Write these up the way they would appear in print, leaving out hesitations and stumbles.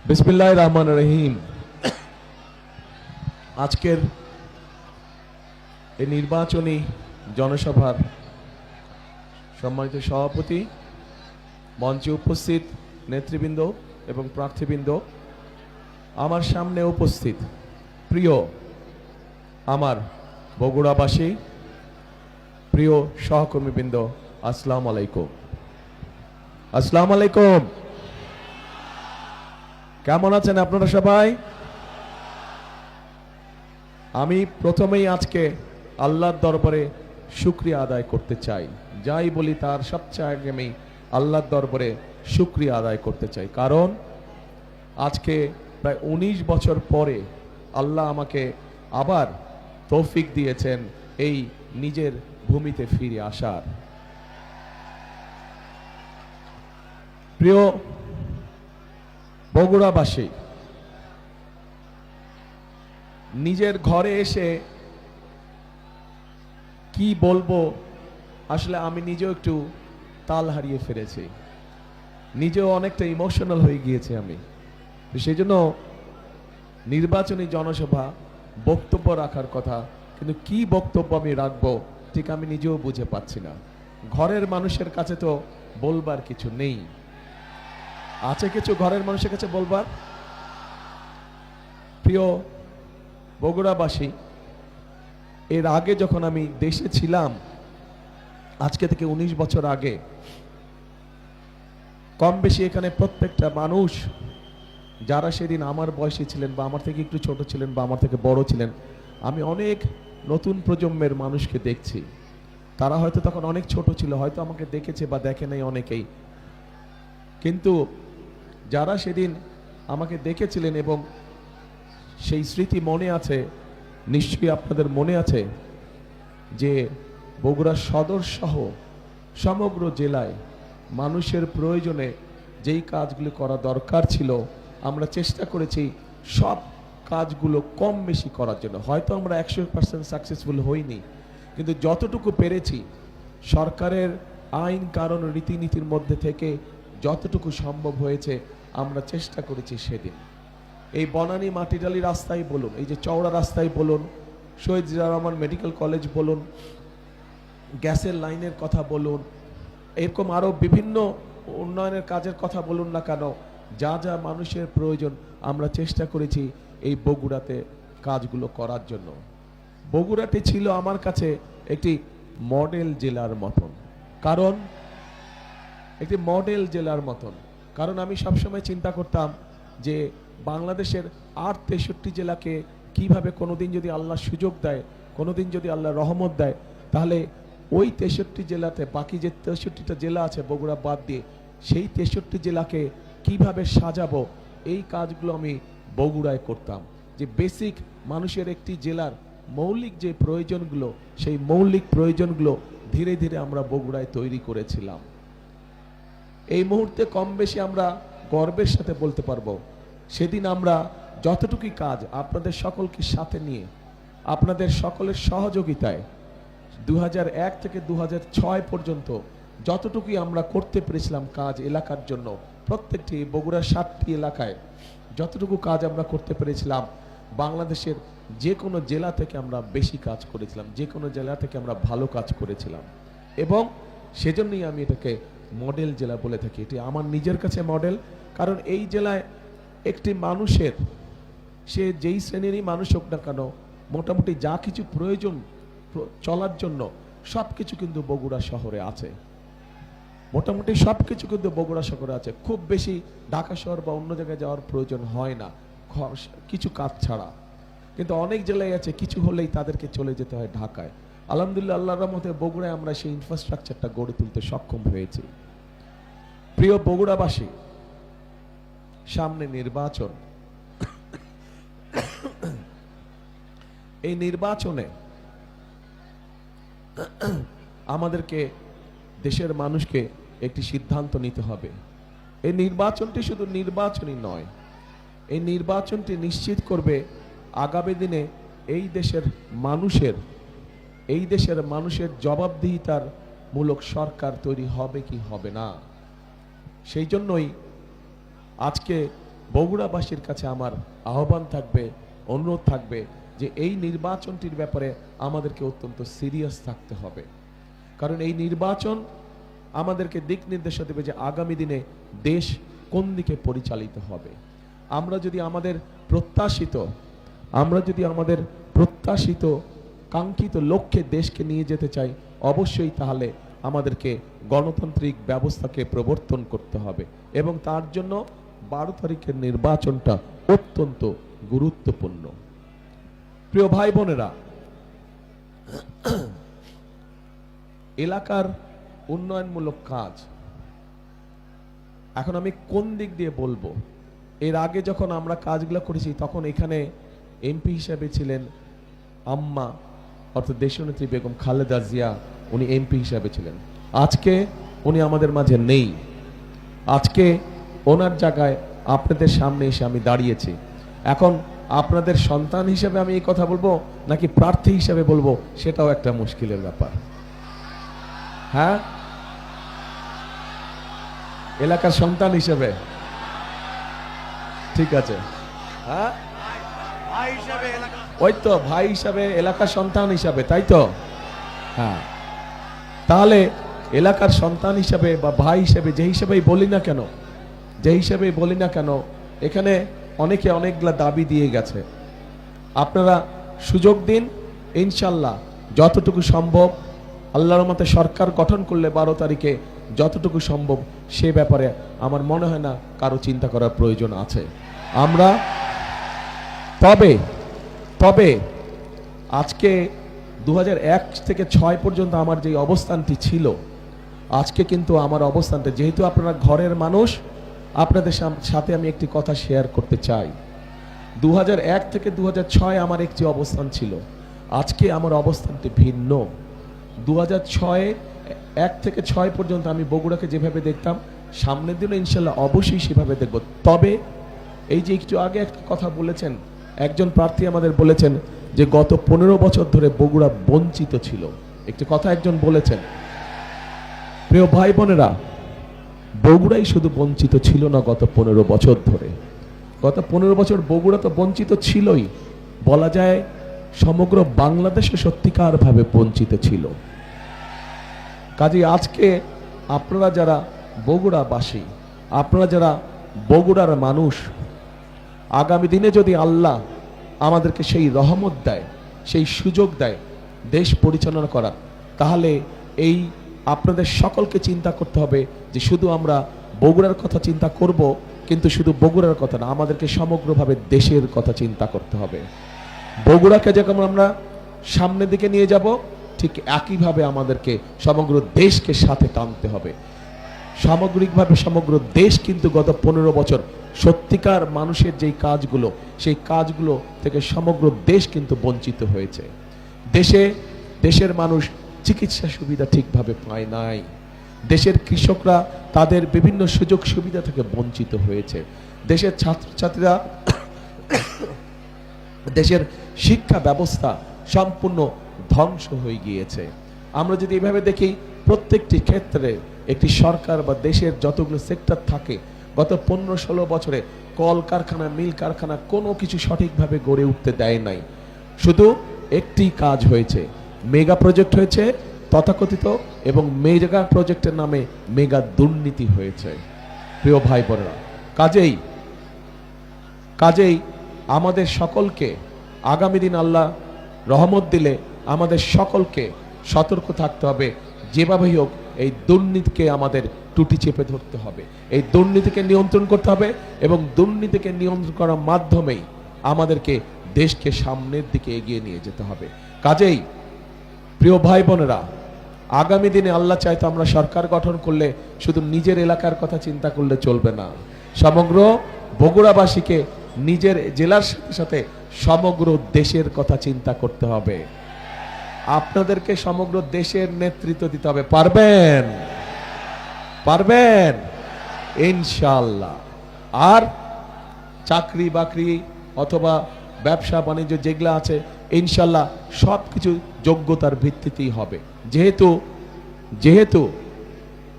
বিসমিল্লাহির রহমানির রহিম। আজকের এই নির্বাচনী জনসভার সম্মানিত সভাপতি, মঞ্চে উপস্থিত নেতৃবৃন্দ এবং প্রার্থীবৃন্দ, আমার সামনে উপস্থিত প্রিয় আমার বগুড়াবাসী, প্রিয় সহকর্মীবৃন্দ, আসসালামু আলাইকুম। আসসালামু আলাইকুম। কেমন আছেন আপনারা সবাই? আমি প্রথমেই আজকে আল্লাহর দরবারে শুকরিয়া আদায় করতে চাই। যাই বলি তার সবচেয়ে আগে আমি আল্লাহর দরবারে শুকরিয়া আদায় করতে চাই, কারণ আজকে প্রায় 19 বছর পরে আল্লাহ আমাকে আবার তৌফিক দিয়েছেন এই নিজের ভূমিতে ফিরে আসার। প্রিয় বগুড়াবাসী, নিজের ঘরে এসে কি বলবো, আসলে আমি নিজেও একটু তাল হারিয়ে ফেলেছি, নিজেও অনেকটা ইমোশনাল হয়ে গিয়েছি আমি। সেই জন্য নির্বাচনী জনসভা বক্তব্য রাখার কথা, কিন্তু কি বক্তব্য আমি রাখবো ঠিক আমি নিজেও বুঝে পাচ্ছি না। ঘরের মানুষের কাছে তো বলবার কিছু নেই। আছে কিছু ঘরের মানুষের কাছে বলবার? প্রিয় বগুড়াবাসী, এর আগে যখন আমি দেশে ছিলাম, আজকে থেকে 19 বছর আগে, কম বেশি এখানে প্রত্যেকটা মানুষ যারা সেদিন আমার বয়সী ছিলেন বা আমার থেকে একটু ছোট ছিলেন বা আমার থেকে বড় ছিলেন, আমি অনেক নতুন প্রজন্মের মানুষকে দেখছি। তারা হয়তো তখন অনেক ছোট ছিল, হয়তো আমাকে দেখেছে বা দেখে নাই অনেকেই, কিন্তু যারা সেদিন আমাকে দেখেছিলেন এবং সেই স্মৃতি মনে আছে, নিশ্চয়ই আপনাদের মনে আছে যে বগুড়া সদর সহ সমগ্র জেলায় মানুষের প্রয়োজনে যেই কাজগুলো করা দরকার ছিল, আমরা চেষ্টা করেছি সব কাজগুলো কম বেশি করার জন্য। হয়তো আমরা 100% সাকসেসফুল হইনি, কিন্তু যতটুকু পেরেছি সরকারের আইন কারণ রীতিনীতির মধ্যে থেকে যতটুকু সম্ভব হয়েছে আমরা চেষ্টা করেছি। সেদিন এই বনানী মাটিডালি রাস্তায় বলুন, এই যে চওড়া রাস্তায় বলুন, শহীদ জিয়াউর রহমান মেডিকেল কলেজ বলুন, গ্যাসের লাইনের কথা বলুন, এরকম আরো বিভিন্ন উন্নয়নের কাজের কথা বলুন না কেন, যা যা মানুষের প্রয়োজন আমরা চেষ্টা করেছি এই বগুড়াতে কাজগুলো করার জন্য। বগুড়াটি ছিল আমার কাছে একটি মডেল জেলার মতন, কারণ একটি মডেল জেলার মতন কারণ আমি সবসময় চিন্তা করতাম যে বাংলাদেশের 63 জেলাকে কিভাবে কোনোদিন যদি আল্লাহ সুযোগ দেয়, কোনোদিন যদি আল্লাহ রহমত দেয়, তাহলে ওই 63 জেলাতে বাকি যে 63টা জেলা আছে বগুড়া বাদ দিয়ে, সেই 63 জেলাকে কিভাবে সাজাবো, এই কাজগুলো আমি বগুড়ায় করতাম। যে বেসিক মানুষের একটি জেলার মৌলিক যে প্রয়োজনগুলো, সেই মৌলিক প্রয়োজনগুলো ধীরে ধীরে আমরা বগুড়ায় তৈরি করেছিলাম। এই মুহূর্তে কম বেশি আমরা গর্বের সাথে বলতে পারবো, সেদিন আমরা যতটুকু কাজ আপনাদের সকলকে সাথে নিয়ে, আপনাদের সকলের সহযোগিতায় 2001 থেকে 2006 পর্যন্ত যতটুকুই আমরা করতে পেরেছিলাম কাজ এলাকার জন্য, প্রত্যেকটি বগুড়ার 7টি এলাকায় যতটুকু কাজ আমরা করতে পেরেছিলাম, বাংলাদেশের যে কোনো জেলা থেকে আমরা বেশি কাজ করেছিলাম, যে কোনো জেলা থেকে আমরা ভালো কাজ করেছিলাম। এবং সেজন্যই আমি এটাকে মডেল জেলা বলে থাকি। এটি আমার নিজের কাছে মডেল, কারণ এই জেলায় একটি মানুষের, সে যেই শ্রেণীরই মানুষ হোক না কেন, মোটামুটি যা কিছু প্রয়োজন চলার জন্য সবকিছু কিন্তু বগুড়া শহরে আছে। মোটামুটি সবকিছু কিন্তু বগুড়া শহরে আছে। খুব বেশি ঢাকা শহর বা অন্য জায়গায় যাওয়ার প্রয়োজন হয় না কিছু কাজ ছাড়া। কিন্তু অনেক জেলায় আছে কিছু হলেই তাদেরকে চলে যেতে হয় ঢাকায়। আলহামদুলিল্লাহ, আল্লাহর রহমতে বগুড়ায় আমরা সেই ইনফ্রাস্ট্রাকচারটা গড়ে তুলতে সক্ষম হয়েছি। প্রিয় বগুড়াবাসী, সামনে নির্বাচন। এই নির্বাচনে আমাদেরকে, দেশের মানুষকে একটি সিদ্ধান্ত নিতে হবে। এই নির্বাচনটি শুধু নির্বাচনই নয়, এই নির্বাচনটি নিশ্চিত করবে আগামী দিনে এই দেশের মানুষের জবাবদিহিতার মূলক সরকার তৈরি হবে কি হবে না। সেই জন্যই আজকে বগুড়াবাসীর কাছে আমার আহ্বান থাকবে, অনুরোধ থাকবে যে এই নির্বাচনটির ব্যাপারে আমাদেরকে অত্যন্ত সিরিয়াস থাকতে হবে। কারণ এই নির্বাচন আমাদেরকে দিক নির্দেশনা দেবে যে আগামী দিনে দেশ কোন দিকে পরিচালিত হবে। আমরা যদি আমাদের প্রত্যাশিত কাঙ্ক্ষিত লক্ষ্যে দেশকে নিয়ে যেতে চাই, অবশ্যই তাহলে আমাদেরকে গণতান্ত্রিক ব্যবস্থাকে প্রবর্তন করতে হবে এবং তার জন্য 12 তারিখের নির্বাচনটা অত্যন্ত গুরুত্বপূর্ণ। প্রিয় ভাই বোনেরা, এলাকার উন্নয়নমূলক কাজ এখন আমি কোন দিক দিয়ে বলবো? এর আগে যখন আমরা কাজগুলো করেছি তখন এখানে এমপি হিসেবে ছিলেন আম্মা অর্থাৎ দেশনেত্রী বেগম খালেদা জিয়া, উনি এমপি হিসেবে ছিলেন। আজকে উনি আমাদের মাঝে নেই। আজকে ওনার জায়গায় আপনাদের সামনে এসে আমি দাঁড়িয়েছি। এখন আপনাদের সন্তান হিসেবে আমি এই কথা বলবো নাকি প্রার্থী হিসেবে বলবো, সেটাও একটা মুশকিলের ব্যাপার। হ্যাঁ, এলাকার সন্তান হিসেবে ঠিক আছে। হ্যাঁ, ওই তো ভাই হিসাবে, এলাকার সন্তান হিসাবে, তাই তো? হ্যাঁ, তাহলে এলাকার সন্তান হিসাবে বা ভাই হিসাবে যে হিসাবেই বলি না কেন, এখানে অনেকে অনেকগুলা দাবি দিয়ে গেছে। আপনারা সুযোগ দিন, ইনশাল্লাহ যতটুকু সম্ভব আল্লাহর রহমতে সরকার গঠন করলে 12 তারিখে যতটুকু সম্ভব সে ব্যাপারে আমার মনে হয় না কারো চিন্তা করার প্রয়োজন আছে। আমরা তবে আজকে 2001 থেকে 6 পর্যন্ত আমার যে অবস্থানটি ছিল, আজকে কিন্তু আমার অবস্থানটা, যেহেতু আপনারা ঘরের মানুষ, আপনাদের সাথে আমি একটি কথা শেয়ার করতে চাই। 2001 থেকে 2006 আমার একটি অবস্থান ছিল, আজকে আমার অবস্থানটি ভিন্ন। 1 থেকে 6 পর্যন্ত আমি বগুড়াকে যেভাবে দেখতাম, সামনের দিনে ইনশাল্লাহ অবশ্যই সেভাবে দেখব। তবে এই যে একটু আগে একটা কথা বলেছেন, একজন প্রার্থী আমাদের বলেছেন যে গত 15 বছর ধরে বগুড়া বঞ্চিত ছিল। একটি কথা একজন বলেছেন। প্রিয় ভাই বোনেরা, বগুড়াই শুধু বঞ্চিত ছিল না গত 15 বছর ধরে। গত 15 বছর বগুড়া তো বঞ্চিত ছিলই, বলা যায় সমগ্র বাংলাদেশে সত্যিকার ভাবে বঞ্চিত ছিল। কাজেই আজকে আপনারা যারা বগুড়াবাসী, আপনারা যারা বগুড়ার মানুষ, আগামী দিনে যদি আল্লাহ আমাদেরকে সেই রহমত দেয়, সেই সুযোগ দেয় দেশ পরিচালনা করার, তাহলে এই আপনাদের সকলকে চিন্তা করতে হবে যে শুধু আমরা বগুড়ার কথা চিন্তা করব, কিন্তু শুধু বগুড়ার কথা না, আমাদেরকে সমগ্রভাবে দেশের কথা চিন্তা করতে হবে। বগুড়াকে যখন আমরা সামনের দিকে নিয়ে যাব, ঠিক একইভাবে আমাদেরকে সমগ্র দেশকে সাথে টানতে হবে। সামগ্রিকভাবে সমগ্র দেশ কিন্তু গত 15 বছর সত্যিকার মানুষের যেই কাজগুলো, সেই কাজগুলো থেকে সমগ্র দেশ কিন্তু বঞ্চিত হয়েছে। দেশের মানুষ চিকিৎসা সুবিধা ঠিকভাবে পায় নাই। দেশের কৃষকরা তাদের বিভিন্ন সুযোগ সুবিধা থেকে বঞ্চিত হয়েছে। দেশের ছাত্রছাত্রীরা, দেশের শিক্ষা ব্যবস্থা সম্পূর্ণ ধ্বংস হয়ে গিয়েছে। আমরা যদি এভাবে দেখি, প্রত্যেকটি ক্ষেত্রে একটি সরকার বা দেশের যতগুলো সেক্টর থাকে, গত 15-16 বছরে কল কারখানা, মিল কারখানা কোনো কিছু সঠিকভাবে গড়ে উঠতে দেয় নাই। শুধু একটি কাজ হয়েছে, মেগা প্রজেক্ট হয়েছে তথাকথিত, এবং মেগা প্রজেক্টের নামে মেগা দুর্নীতি হয়েছে। প্রিয় ভাই বোনেরা, কাজেই আমাদের সকলকে আগামী দিন আল্লাহ রহমত দিলে আমাদের সকলকে সতর্ক থাকতে হবে। যেভাবেই হোক এই দুর্নীতিকে আমাদের টুটি চেপে ধরতে হবে, এই দুর্নীতিকে নিয়ন্ত্রণ করতে হবে, এবং দুর্নীতিকে নিয়ন্ত্রণ করার মাধ্যমেই আমাদেরকে দেশকে সামনের দিকে এগিয়ে নিয়ে যেতে হবে। কাজেই প্রিয় ভাই বোনেরা, আগামী দিনে আল্লাহ চাইতো আমরা সরকার গঠন করলে শুধু নিজের এলাকার কথা চিন্তা করলে চলবে না, সমগ্র বগুড়াবাসীকে নিজের জেলার সাথে সাথে সমগ্র দেশের কথা চিন্তা করতে হবে। আপনাদেরকে সমগ্র দেশের নেতৃত্ব দিতে হবে। পারবেন ইনশাআল্লাহ। আর চাকরি বাকরি অথবা ব্যবসা বাণিজ্য যেগুলো আছে, ইনশাআল্লাহ সবকিছু যোগ্যতার ভিত্তিতেই হবে। যেহেতু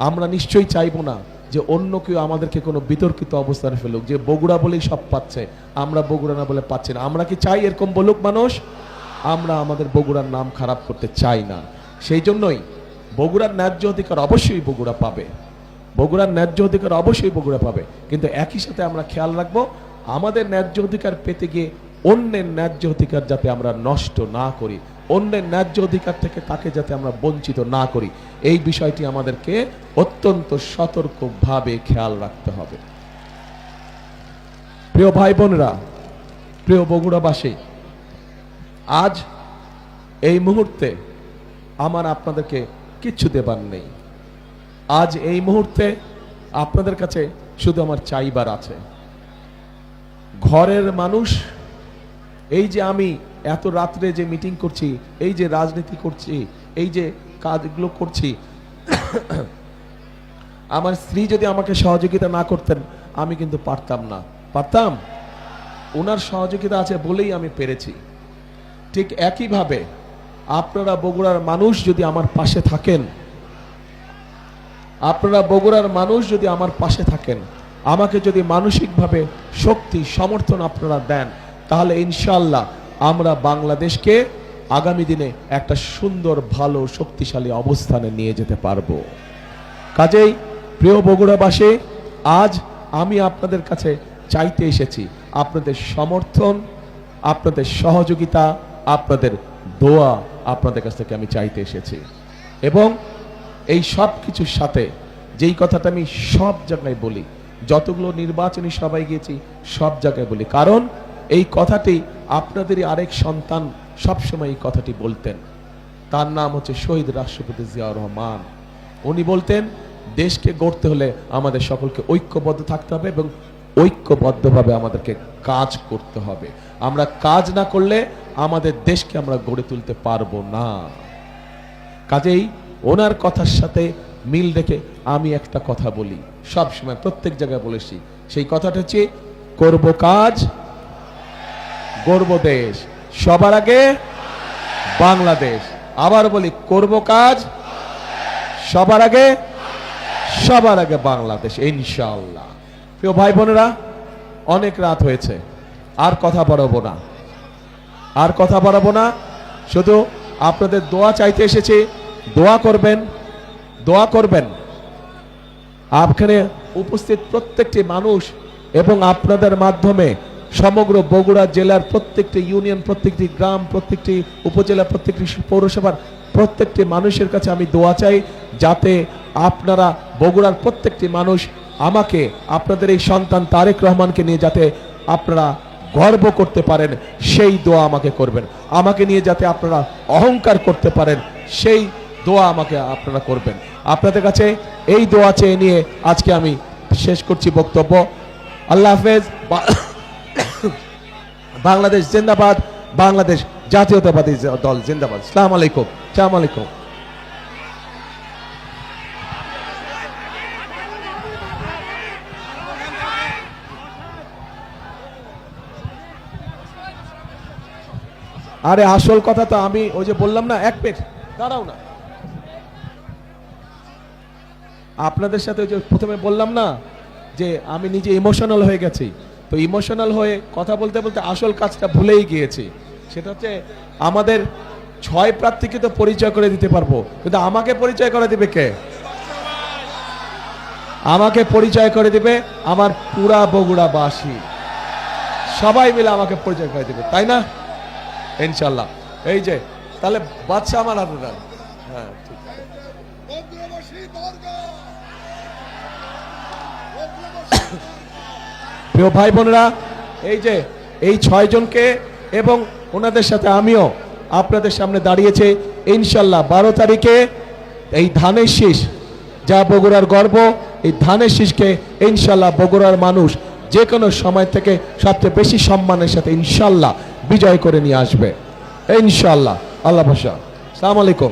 আমরা নিশ্চয়ই চাইবো না যে অন্য কেউ আমাদেরকে কোনো বিতর্কিত অবস্থানে ফেলুক, যে বগুড়া বলেই সব পাচ্ছে, আমরা বগুড়া না বলে পাচ্ছি না। আমরা কি চাই এরকম বলুক মানুষ? আমরা আমাদের বগুড়ার নাম খারাপ করতে চাই না। সেই জন্যই বগুড়ার ন্যায্য অধিকার অবশ্যই বগুড়া পাবে, বগুড়ার ন্যায্য অধিকার অবশ্যই বগুড়া পাবে। কিন্তু একই সাথে আমরা খেয়াল রাখবো আমাদের ন্যায্য অধিকার পেতে গিয়ে অন্যের ন্যায্য অধিকার যাতে আমরা নষ্ট না করি, অন্যের ন্যায্য অধিকার থেকে তাকে যাতে আমরা বঞ্চিত না করি, এই বিষয়টি আমাদেরকে অত্যন্ত সতর্কভাবে খেয়াল রাখতে হবে। প্রিয় ভাই বোনেরা, প্রিয় বগুড়াবাসী, আজ এই মুহূর্তে আমার আপনাদেরকে কিচ্ছু দেবার নেই। আজ এই মুহূর্তে আপনাদের কাছে শুধু আমার চাইবার আছে। ঘরের মানুষ, এই যে আমি এত রাত্রে যে মিটিং করছি, এই যে রাজনীতি করছি, এই যে কাজগুলো করছি, আমার স্ত্রী যদি আমাকে সহযোগিতা না করতেন আমি কিন্তু পারতাম না। পারতাম? ওনার সহযোগিতা আছে বলেই আমি পেরেছি। ঠিক একইভাবে আপনারা বগুড়ার মানুষ যদি আমার পাশে থাকেন, আপনারা বগুড়ার মানুষ যদি আমার পাশে থাকেন, আমাকে যদি মানসিকভাবে শক্তি সমর্থন আপনারা দেন, তাহলে ইনশাআল্লাহ আমরা বাংলাদেশকে আগামী দিনে একটা সুন্দর ভালো শক্তিশালী অবস্থানে নিয়ে যেতে পারবো। কাজেই প্রিয় বগুড়াবাসী, আজ আমি আপনাদের কাছে চাইতে এসেছি আপনাদের সমর্থন, আপনাদের সহযোগিতা, আপনাদের দোয়া আপনাদের কাছ থেকে আমি চাইতে এসেছি। এবং এই সব কিছুর সাথে যেই কথাটা আমি সব জায়গায় বলি, যতগুলো নির্বাচনী সভায় গিয়েছি সব জায়গায় বলি, কারণ এই কথাটি আপনাদেরই আরেক সন্তান সবসময় এই কথাটি বলতেন। তার নাম হচ্ছে শহীদ রাষ্ট্রপতি জিয়াউর রহমান। উনি বলতেন দেশকে গড়তে হলে আমাদের সকলকে ঐক্যবদ্ধ থাকতে হবে এবং ঐক্যবদ্ধভাবে আমাদেরকে কাজ করতে হবে। আমরা কাজ না করলে আমাদের দেশকে আমরা গড়ে তুলতে পারবো না। কাজেই ওনার কথার সাথে মিল রেখে আমি একটা কথা বলি, সব সময় প্রত্যেক জায়গায় বলেছি, সেই কথাটা হচ্ছে করব কাজ, গড়ব দেশ, সবার আগে বাংলাদেশ। আবার বলি, করব কাজ, সবার আগে বাংলাদেশ, ইনশাআল্লাহ। প্রিয় ভাই বোনেরা, অনেক রাত হয়েছে, আর কথা বাড়াবো না, শুধু আপনাদের দোয়া চাইতে এসেছি। দোয়া করবেন আপনারা উপস্থিত প্রত্যেকটি মানুষ এবং আপনাদের মাধ্যমে সমগ্র বগুড়া জেলার প্রত্যেকটি ইউনিয়ন, প্রত্যেকটি গ্রাম, প্রত্যেকটি উপজেলা, প্রত্যেকটি পৌরসভার প্রত্যেকটি মানুষের কাছে আমি দোয়া চাই, যাতে আপনারা বগুড়ার প্রত্যেকটি মানুষ আমাকে, আপনাদের এই সন্তান তারেক রহমানকে নিয়ে যাতে আপনারা গর্ব করতে পারেন, সেই দোয়া আমাকে করবেন। আমাকে নিয়ে যাতে আপনারা অহংকার করতে পারেন, সেই দোয়া আমাকে আপনারা করবেন। আপনাদের কাছে এই দোয়া চেয়ে নিয়ে আজকে আমি শেষ করছি বক্তব্য। আল্লাহ হাফেজ। বাংলাদেশ জিন্দাবাদ, বাংলাদেশ জাতীয়তাবাদী দল জিন্দাবাদ। আসসালামু আলাইকুম। আসসালামু আলাইকুম। আরে আসল কথা তো আমি ওই যে বললাম না, এক মিনিট দাঁড়াও না, আপনাদের সাথে ওই যে প্রথমে বললাম না যে আমি নিজে ইমোশনাল হয়ে গেছি, তো ইমোশনাল হয়ে কথা বলতে বলতে আসল কাজটা ভুলেই গিয়েছি। সেটা হচ্ছে আমাদের 6 প্রার্থীকে তো পরিচয় করে দিতে পারবো, কিন্তু আমাকে পরিচয় করে দিবে কে? আমাকে পরিচয় করে দিবে আমার পুরা বগুড়াবাসী, সবাই মিলে আমাকে পরিচয় করে দিবে, তাই না? ইনশাল্লাহ। এই যে তাহলে বাদশা আমার হাতে দেন। হ্যাঁ, ঠিক আছে। প্রিয় ভাই বোনেরা, এই যে এই 6 জনকে এবং ওনাদের সাথে আমিও আপনাদের সামনে দাঁড়িয়েছে, ইনশাল্লাহ 12 তারিখে এই ধানের শীষ, যা বগুড়ার গর্ব, এই ধানের শীষকে ইনশাল্লাহ বগুড়ার মানুষ যে কোনো সময় থেকে সবচেয়ে বেশি সম্মানের সাথে ইনশাল্লাহ বিজয় করে নিয়ে আসবে, ইনশাল্লাহ। আল্লাহ ভাষা। আসসালামু আলাইকুম।